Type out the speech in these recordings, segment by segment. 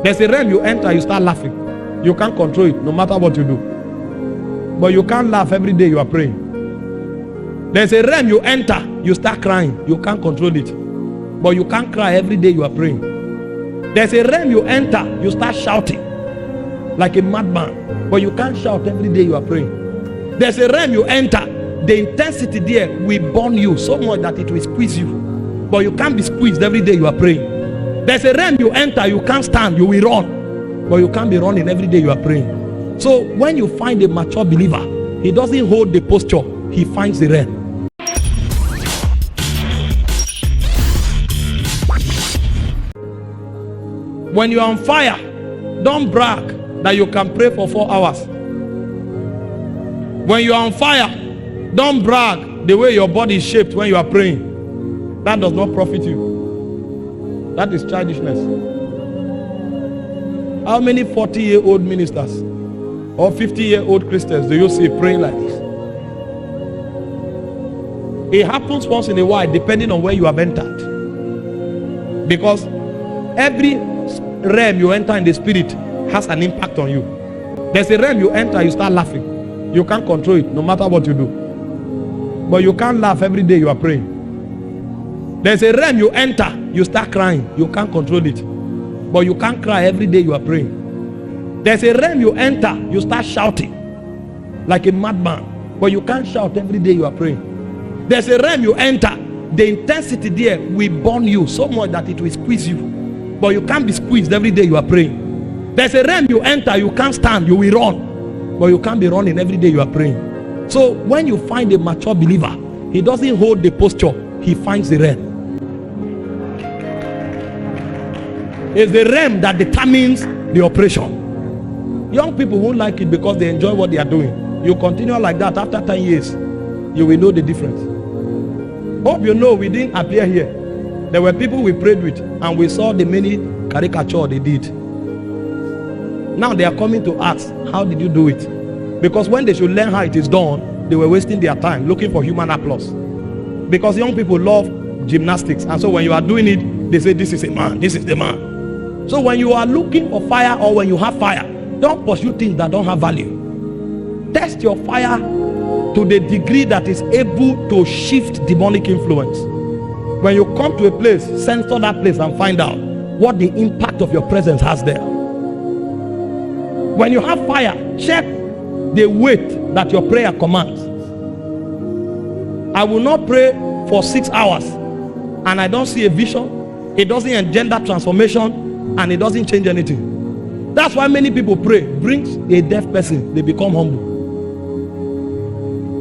There's a realm you enter, you start laughing. You can't control it no matter what you do. But you can't laugh every day you are praying. There's a realm you enter, you start crying. You can't control it. But you can't cry every day you are praying. There's a realm you enter, you start shouting like a madman. But you can't shout every day you are praying. There's a realm you enter, the intensity there will burn you so much that it will squeeze you. But you can't be squeezed every day you are praying. There's a realm you enter, you can't stand, you will run. But you can't be running every day you are praying. So when you find a mature believer, he doesn't hold the posture, he finds the realm. When you are on fire, don't brag that you can pray for 4 hours. When you are on fire, don't brag the way your body is shaped when you are praying. That does not profit you. That is childishness. How many 40-year-old ministers or 50-year-old Christians do you see praying like this? It happens once in a while depending on where you have entered. Because every realm you enter in the spirit has an impact on you. There's a realm you enter, you start laughing. You can't control it no matter what you do. But you can't laugh every day you are praying. There's a realm you enter, you start crying. You can't control it. But you can't cry every day you are praying. There's a realm you enter, you start shouting like a madman. But you can't shout every day you are praying. There's a realm you enter, the intensity there will burn you so much that it will squeeze you. But you can't be squeezed every day you are praying. There's a realm you enter, you can't stand, you will run. But you can't be running every day you are praying. So when you find a mature believer, he doesn't hold the posture, he finds the realm. It's the realm that determines the operation. Young people won't like it because they enjoy what they are doing. You continue like that, after 10 years, you will know the difference. Hope you know we didn't appear here. There were people we prayed with and we saw the many caricature they did. Now they are coming to ask, how did you do it? Because when they should learn how it is done, they were wasting their time looking for human applause. Because young people love gymnastics, and so when you are doing it, they say this is a man, this is the man. So when you are looking for fire, or when you have fire, don't pursue things that don't have value. Test your fire to the degree that is able to shift demonic influence. When you come to a place, censor that place and find out what the impact of your presence has there. When you have fire, check the weight that your prayer commands. I will not pray for 6 hours and I don't see a vision. It doesn't engender transformation and it doesn't change anything. That's why many people pray. Brings a deaf person, they become humble.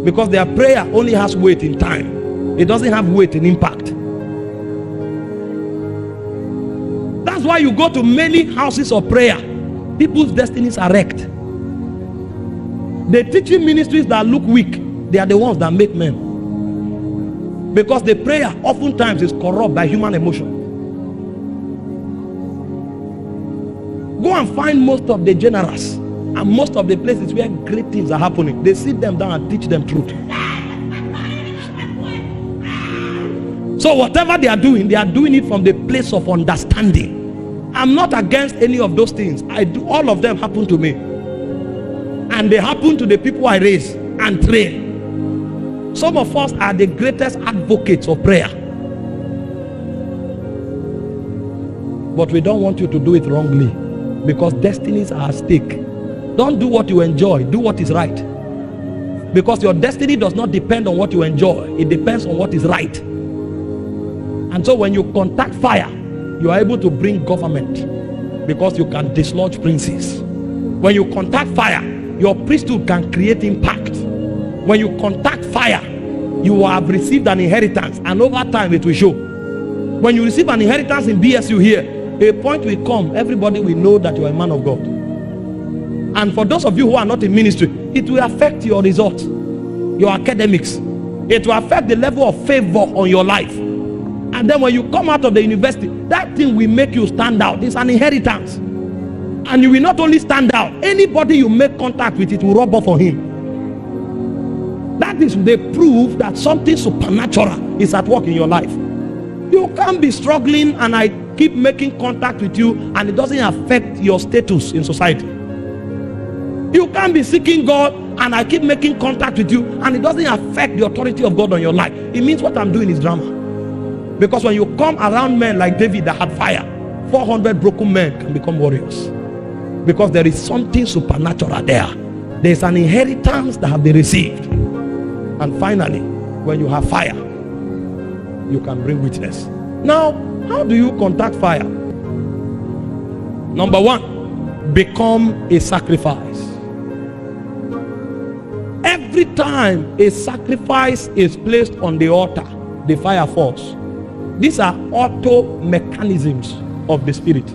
Because their prayer only has weight in time. It doesn't have weight in impact. That's why you go to many houses of prayer. People's destinies are wrecked. The teaching ministries that look weak, they are the ones that make men. Because the prayer oftentimes is corrupt by human emotion. Go and find most of the generals and most of the places where great things are happening. They sit them down and teach them truth. So whatever they are doing it from the place of understanding. I'm not against any of those things. I do. All of them happen to me. And they happen to the people I raise and train. Some of us are the greatest advocates of prayer. But we don't want you to do it wrongly. Because destinies are at stake. Don't do what you enjoy. Do what is right. Because your destiny does not depend on what you enjoy. It depends on what is right. And so when you contact fire, you are able to bring government. Because you can dislodge princes. When you contact fire, your priesthood can create impact. When you contact fire, you have received an inheritance. And over time it will show. When you receive an inheritance in BSU here, a point will come, everybody will know that you are a man of God. And for those of you who are not in ministry, it will affect your results, your academics. It will affect the level of favor on your life. And then when you come out of the university, that thing will make you stand out. It's an inheritance. And you will not only stand out, anybody you make contact with, it will rub off on him. That is the proof that something supernatural is at work in your life. You can't be struggling, and I keep making contact with you and it doesn't affect your status in society. You can't be seeking God and I keep making contact with you and it doesn't affect the authority of God on your life. It means what I'm doing is drama. Because when you come around men like David that had fire, 400 broken men can become warriors. Because there is something supernatural there. There's an inheritance that have been received. And finally, when you have fire, you can bring witness. Now, how do you contact fire? Number one, become a sacrifice. Every time a sacrifice is placed on the altar, the fire falls. These are auto mechanisms of the spirit.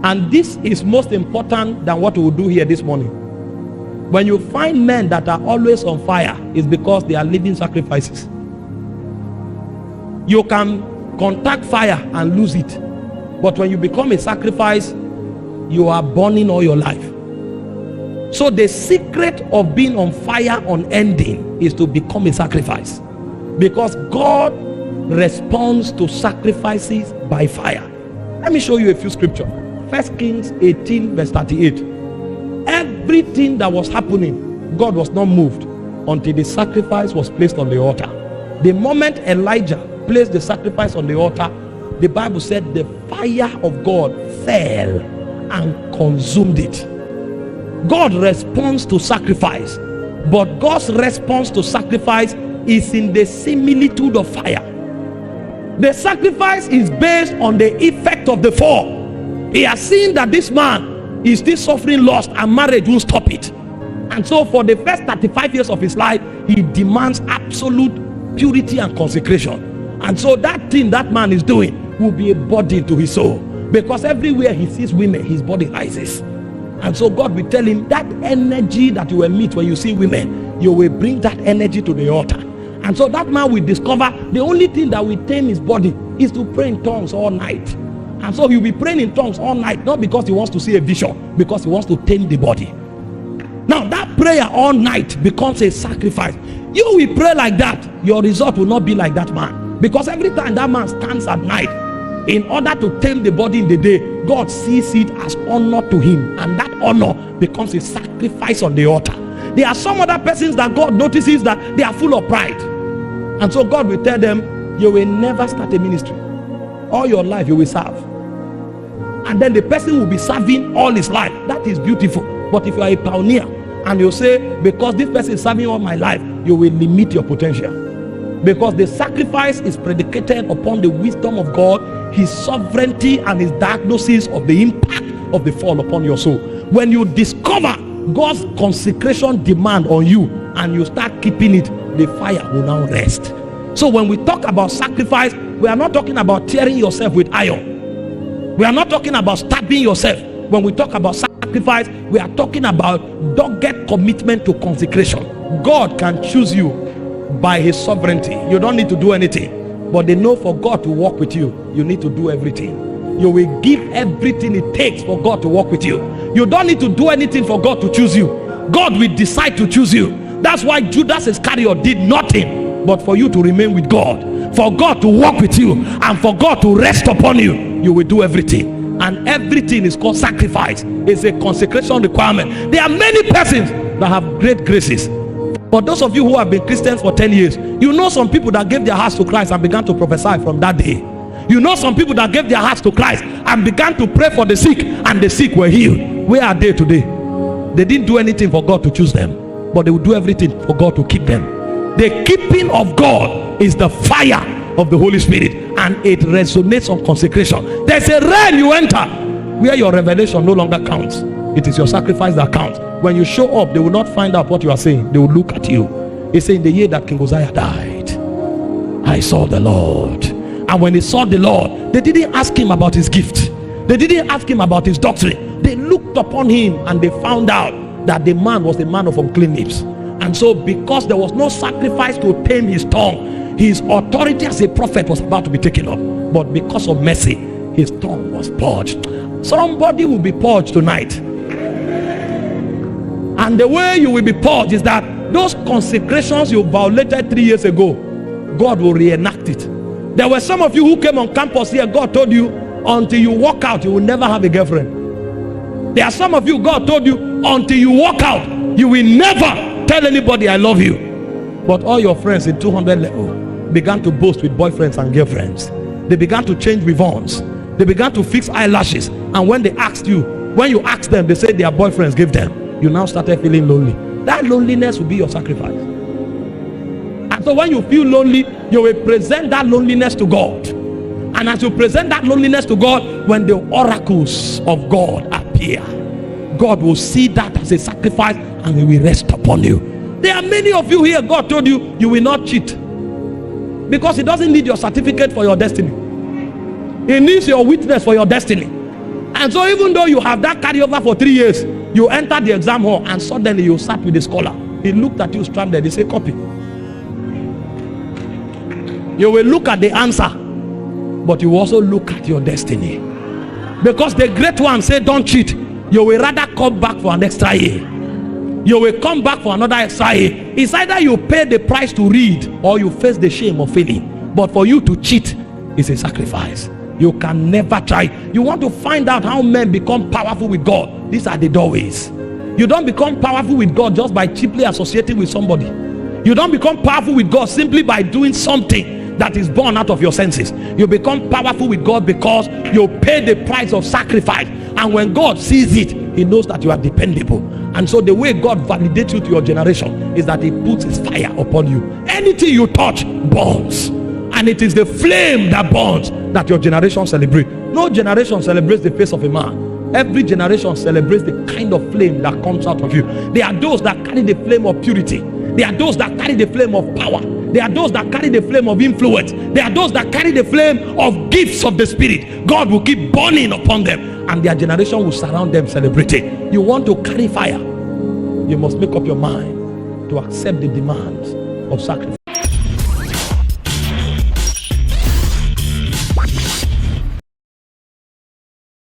And this is most important than what we will do here this morning. When you find men that are always on fire, it's because they are living sacrifices. You can contact fire and lose it. But when you become a sacrifice, you are burning all your life. So the secret of being on fire unending is to become a sacrifice. Because God responds to sacrifices by fire. Let me show you a few scriptures. 1 Kings 18 verse 38. Everything that was happening, God was not moved until the sacrifice was placed on the altar. The moment Elijah placed the sacrifice on the altar, the Bible said the fire of God fell and consumed it. God responds to sacrifice, but God's response to sacrifice is in the similitude of fire. The sacrifice is based on the effect of the fall. He has seen that this man is still suffering loss and marriage won't stop it. And so for the first 35 years of his life, he demands absolute purity and consecration. And so that thing that man is doing will be a burden to his soul. Because everywhere he sees women, his body rises. And so God will tell him that energy that you will meet when you see women, you will bring that energy to the altar. And so that man will discover the only thing that will tame his body is to pray in tongues all night. And so he'll be praying in tongues all night, not because he wants to see a vision, because he wants to tame the body. Now that prayer all night becomes a sacrifice. You will pray like that, your result will not be like that man. Because every time that man stands at night, in order to tame the body in the day, God sees it as honor to him, and that honor becomes a sacrifice on the altar. There are some other persons that God notices that they are full of pride, and so God will tell them, you will never start a ministry. All your life you will serve, and then the person will be serving all his life. That is beautiful. But if you are a pioneer and you say, because this person is serving all my life, you will limit your potential. Because the sacrifice is predicated upon the wisdom of God, his sovereignty, and his diagnosis of the impact of the fall upon your soul. When you discover God's consecration demand on you and you start keeping it, the fire will now rest. So when we talk about sacrifice, we are not talking about tearing yourself with iron. We are not talking about stabbing yourself. When we talk about sacrifice, we are talking about dogged commitment to consecration. God can choose you by his sovereignty. You don't need to do anything, but they know for God to walk with you, you need to do everything. You will give everything it takes for God to walk with you. You don't need to do anything for God to choose you. God will decide to choose you. That's why Judas Iscariot did nothing but for you to remain with God, for God to walk with you, and for God to rest upon you. You will do everything, and everything is called sacrifice. It's a consecration requirement. There are many persons that have great graces. For those of you who have been Christians for 10 years, you know some people that gave their hearts to Christ and began to prophesy from that day. You know some people that gave their hearts to Christ and began to pray for the sick, and the sick were healed. Where are they today? They didn't do anything for God to choose them, but they will do everything for God to keep them. The keeping of God is the fire of the Holy Spirit, and it resonates on consecration. There's a realm you enter where your revelation no longer counts. It is your sacrifice that counts. When you show up, they will not find out what you are saying. They will look at you. He said, in the year that King Uzziah died, I saw the Lord. And when they saw the Lord, they didn't ask him about his gift. They didn't ask him about his doctrine. They looked upon him and they found out that the man was a man of unclean lips. And so because there was no sacrifice to tame his tongue, his authority as a prophet was about to be taken up. But because of mercy, his tongue was purged. Somebody will be purged tonight. And the way you will be purged is that those consecrations you violated 3 years ago, God will reenact it. There were some of you who came on campus here. God told you, until you walk out, you will never have a girlfriend. There are some of you, God told you, until you walk out, you will never tell anybody I love you. But all your friends in 200 level began to boast with boyfriends and girlfriends. They began to change ribbons. They began to fix eyelashes. And when they asked you, when you asked them, they said their boyfriends gave them. You now started feeling lonely. That loneliness will be your sacrifice. And so when you feel lonely, you will present that loneliness to God. And as you present that loneliness to God, when the oracles of God appear, God will see that as a sacrifice and He will rest upon you. There are many of you here, God told you, you will not cheat. Because He doesn't need your certificate for your destiny. He needs your witness for your destiny. And so even though you have that carryover for 3 years, you enter the exam hall and suddenly you sat with a scholar. He looked at you stranded. He said, copy. You will look at the answer, but you also look at your destiny. Because the great one said, don't cheat. You will rather come back for an extra year. You will come back for another extra year. It's either you pay the price to read or you face the shame of failing. But for you to cheat is a sacrifice. You can never try. You want to find out how men become powerful with God. These are the doorways. You don't become powerful with God just by cheaply associating with somebody. You don't become powerful with God simply by doing something that is born out of your senses. You become powerful with God because you pay the price of sacrifice. And when God sees it, He knows that you are dependable. And so the way God validates you to your generation is that He puts His fire upon you. Anything you touch burns. And it is the flame that burns that your generation celebrates. No generation celebrates the face of a man. Every generation celebrates the kind of flame that comes out of you. There are those that carry the flame of purity. There are those that carry the flame of power. There are those that carry the flame of influence. There are those that carry the flame of gifts of the Spirit. God will keep burning upon them, and their generation will surround them celebrating. You want to carry fire, you must make up your mind to accept the demands of sacrifice.